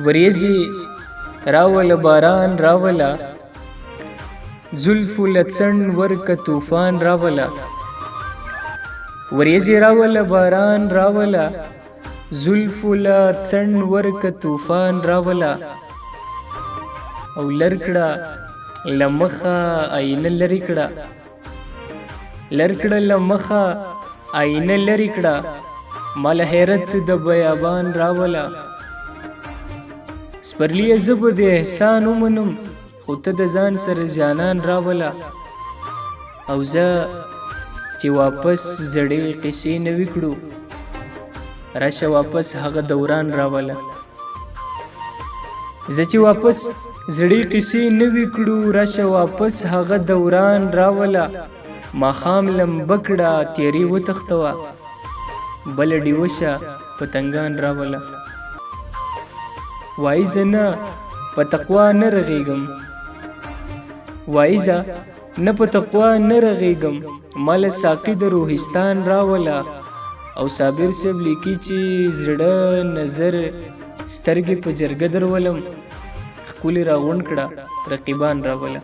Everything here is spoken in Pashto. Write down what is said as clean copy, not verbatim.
وریځې راوله باران راوله، زلفو له څڼ ورکه طوفان راوله. وریځې راوله باران راوله، زلفو له څڼ ورکه طوفان راوله. او لر کړه له مخه آینه لرې کړه، لر کړه له مخه آینه لرې کړه، مال حیرت د بیابان راوله. سپرلیه زه به د احسان ومنم، خو ته د ځان سره جانان راوله. او زه چې واپس زړې قصې نوي کړو، راشه واپس هغه دوران راوله. زه چې واپس زړې قصې نوي کړو، راشه واپس هغه دوران راوله. ماښام لمبه کړه تیارې وتښتوه، بله ډیوه شه پتنګان راوله. وایي زه نه په تقوا نه رغېږم، وایي زه نه په تقوا نه رغېږم، ماله ساقي د روحستان راوله. او صابر صاحب لیکي چې زړه نظر سترګې په جرګه درولم، ښکلې راغونډ کړه رقیبان راوله.